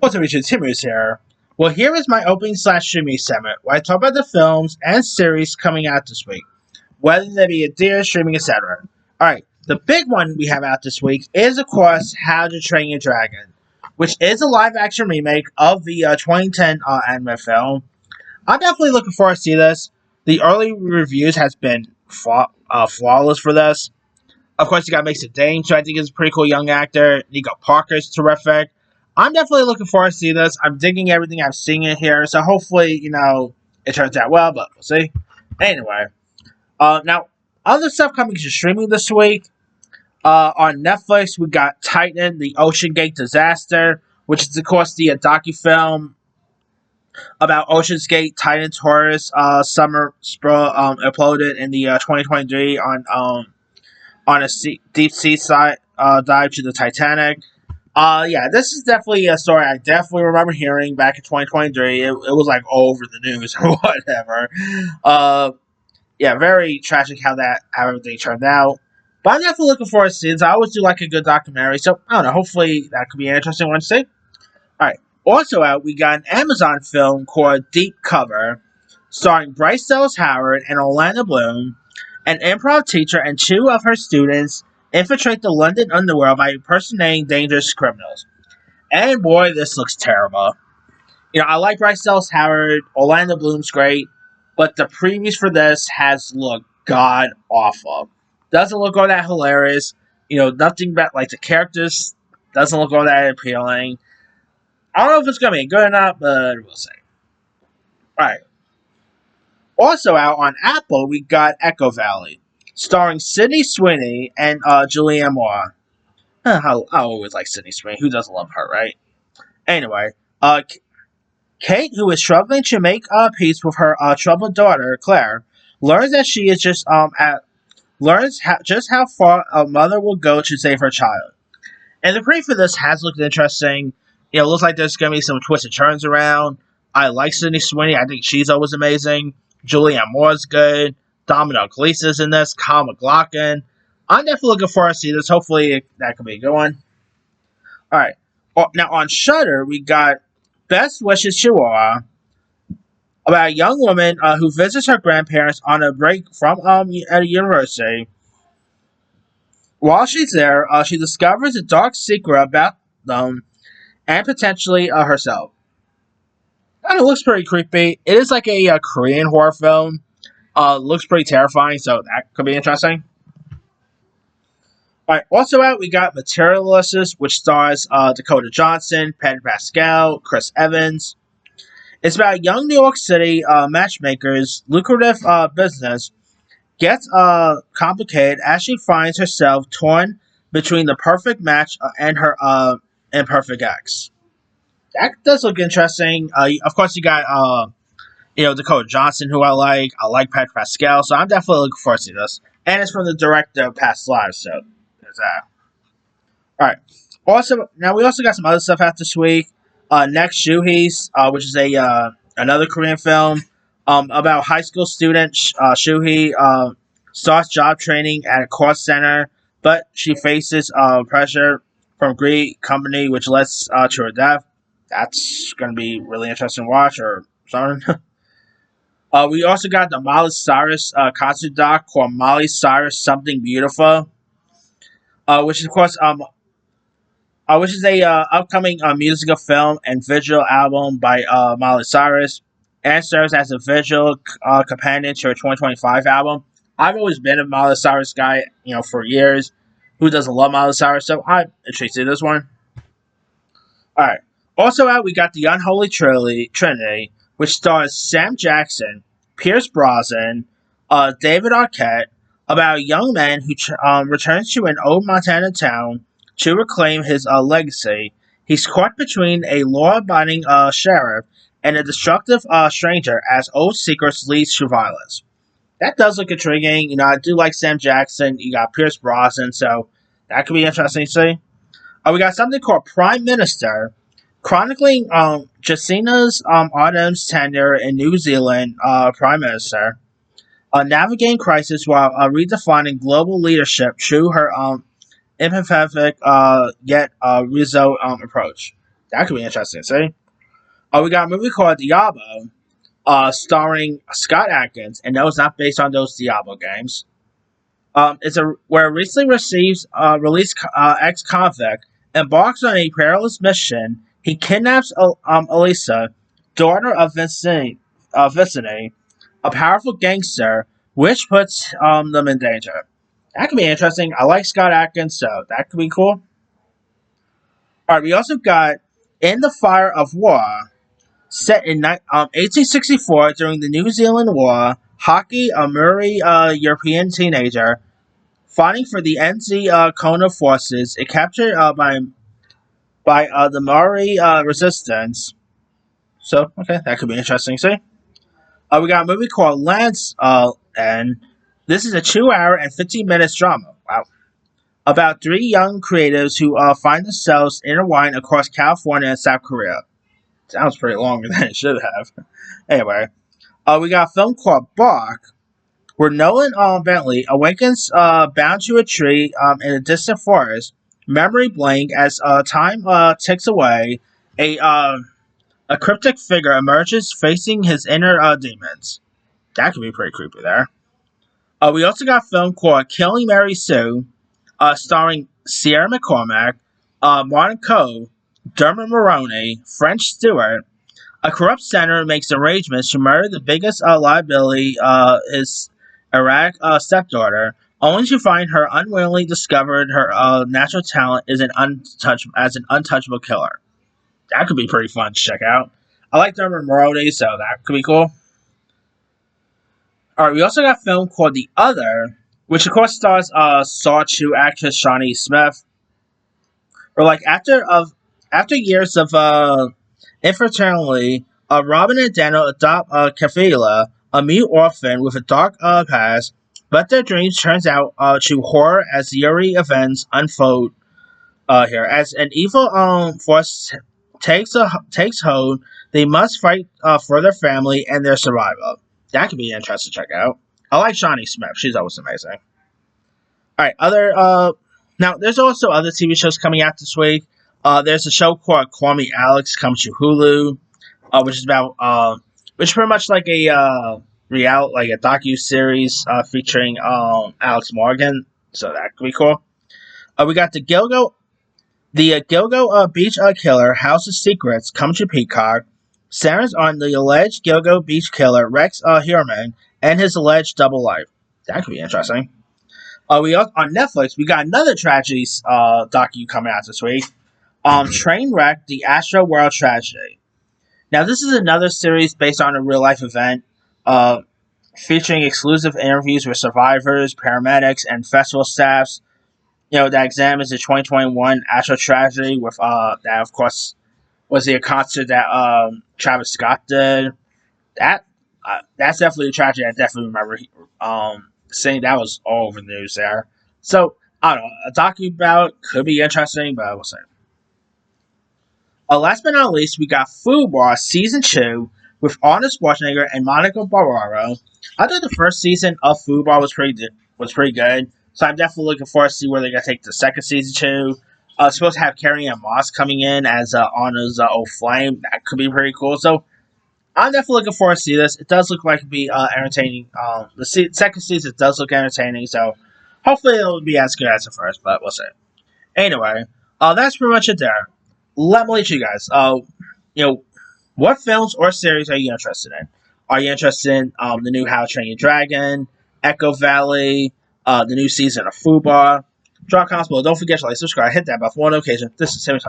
What's up, YouTube? Timmy's here. Well, here is my opening slash streaming segment where I talk about the films and series coming out this week, whether they be a theater, streaming, etc. Alright, the big one we have out this week is, of course, How to Train Your Dragon, which is a live action remake of the 2010 anime film. I'm definitely looking forward to see this. The early reviews has been flawless for this. Of course, you got Mason Danes, who I think is a pretty cool young actor. Nico Parker's terrific. I'm definitely looking forward to see this. I'm digging everything I'm seeing in here, so hopefully, it turns out well, but we'll see. Anyway, now, other stuff coming to streaming this week. On Netflix, we got Titan, the Ocean Gate Disaster, which is, of course, the docu-film about Ocean's Gate Titan Taurus summer uploaded in the 2023 on a deep sea dive to the Titanic. Yeah, this is definitely a story I definitely remember hearing back in 2023. It was like all over the news or whatever. Yeah, very tragic how everything turned out. But I'm definitely looking forward to seeing this. I always do like a good documentary, so I don't know. Hopefully that could be an interesting one to see. Alright. Also out, we got an Amazon film called Deep Cover, starring Bryce Dallas Howard and Orlando Bloom. An improv teacher and two of her students infiltrate the London underworld by impersonating dangerous criminals. And boy, this looks terrible. I like Bryce Dallas Howard, Orlando Bloom's great, but the previews for this has looked god awful. Doesn't look all that hilarious. Nothing but like the characters doesn't look all that appealing. I don't know if it's gonna be good or not, but we'll see. Alright. Also out on Apple, we got Echo Valley, starring Sydney Sweeney and Julianne Moore. I always like Sydney Sweeney. Who doesn't love her, right? Anyway, Kate, who is struggling to make peace with her troubled daughter Claire, learns that she is just how far a mother will go to save her child. And the brief for this has looked interesting. It looks like there's gonna be some twists and turns around. I like Sydney Sweeney. I think she's always amazing. Julianne Moore's good. Domhnall Gleeson's in this. Kyle MacLachlan. I'm definitely looking forward to see this. Hopefully that could be a good one. Alright. Now on Shudder, we got Best Wishes Chihuahua, about a young woman who visits her grandparents on a break from at a university. While she's there, she discovers a dark secret about them and potentially herself. And it looks pretty creepy. It is like a Korean horror film. Looks pretty terrifying, so that could be interesting. Alright, also out, we got Materialists, which stars Dakota Johnson, Pedro Pascal, Chris Evans. It's about young New York City matchmakers' lucrative business gets complicated as she finds herself torn between the perfect match and her imperfect ex. That does look interesting. Of course, you got Dakota Johnson, who I like. I like Pedro Pascal, so I'm definitely looking forward to this. And it's from the director of Past Lives, so there's that. Alright. Also, now we also got some other stuff out this week. Next Shuhei, which is another Korean film about high school student Shuhei starts job training at a call center, but she faces pressure from a Greek company, which leads to her death. That's going to be really interesting to watch or something. We also got the Miley Cyrus concert doc called Miley Cyrus Something Beautiful, which is, of course, which is a upcoming musical film and visual album by Miley Cyrus, and serves as a visual companion to her 2025 album. I've always been a Miley Cyrus guy, for years. Who doesn't love Miley Cyrus? So I'm intrigued in this one. Alright. Also out, we got The Unholy Trinity, which stars Sam Jackson, Pierce Brosnan, David Arquette, about a young man who returns to an old Montana town to reclaim his legacy. He's caught between a law-abiding sheriff and a destructive stranger as old secrets leads to violence. That does look intriguing. I do like Sam Jackson. You got Pierce Brosnan, so that could be interesting to see. We got something called Prime Minister, chronicling Jacinda Ardern's tenure in New Zealand Prime Minister, navigating crisis while redefining global leadership through her empathetic yet resolute approach. That could be interesting. See, we got a movie called Diablo, starring Scott Adkins, and no, it's not based on those Diablo games. It's a where recently receives released ex-convict embarks on a perilous mission. He kidnaps Elisa, daughter of Vicente, a powerful gangster, which puts them in danger. That could be interesting. I like Scott Adkins, so that could be cool. All right, we also got In the Fire of War, set in 1864 during the New Zealand War. Hockey, a Maori European teenager, fighting for the NZ Kona forces, is captured by the Maori resistance. So, okay, that could be interesting. See, we got a movie called Lance, and this is a 2 hour and 15 minutes drama. Wow. About three young creatives who find themselves intertwined across California and South Korea. Sounds pretty longer than it should have. Anyway, we got a film called Bark, where Nolan Bentley awakens bound to a tree in a distant forest, memory blank as time ticks away. A cryptic figure emerges facing his inner demons. That could be pretty creepy there. We also got a film called Killing Mary Sue, starring Sierra McCormack, Martin Coe, Dermot Mulroney, French Stewart. A corrupt senator makes arrangements to murder the biggest liability, his Iraq stepdaughter, only to find her unwillingly discovered her natural talent is an untouchable killer. That could be pretty fun to check out. I like Dermot Mulroney, so that could be cool. Alright, we also got a film called The Other, which of course stars Saw 2 actress Shawnee Smith. Or like after years of infertility, Robin and Daniel adopt Kafila, a mute orphan with a dark past, but their dreams turns out to horror as the eerie events unfold here. As an evil force takes hold, they must fight for their family and their survival. That could be interesting to check out. I like Shawnee Smith; she's always amazing. All right, now there's also other TV shows coming out this week. There's a show called Call Me Alex comes to Hulu, which is about which is pretty much like a like a docu-series featuring Alex Morgan. So that could be cool. We got the Gilgo Beach killer House of Secrets come to Peacock. Centers on the alleged Gilgo Beach killer Rex Heuermann and his alleged double life. That could be interesting. On Netflix, we got another tragedy docu coming out this week. Trainwreck: The Astro World Tragedy. Now, this is another series based on a real life event, featuring exclusive interviews with survivors, paramedics, and festival staffs. That examines the 2021 Astro tragedy with that, of course, was a concert that Travis Scott did. That's definitely a tragedy. I definitely remember saying that was all over the news there. So, I don't know. A docu about could be interesting, but we'll see. Last but not least, we got Fubar Season 2 with Arnold Schwarzenegger and Monica Barbaro. I thought the first season of Fubar was pretty good. So I'm definitely looking forward to see where they're going to take the second season to. Supposed to have Carrie-Anne Moss coming in as Anna's old flame. That could be pretty cool. So I'm definitely looking forward to see this. It does look like it'll be entertaining. The second season does look entertaining. So hopefully it'll be as good as the first, but we'll see. Anyway, that's pretty much it there. Let me let you guys. What films or series are you interested in? Are you interested in the new How to Train Your Dragon, Echo Valley, the new season of Fubar? Drop comments below. Don't forget to like, subscribe, hit that bell for more notifications. This is Timmy.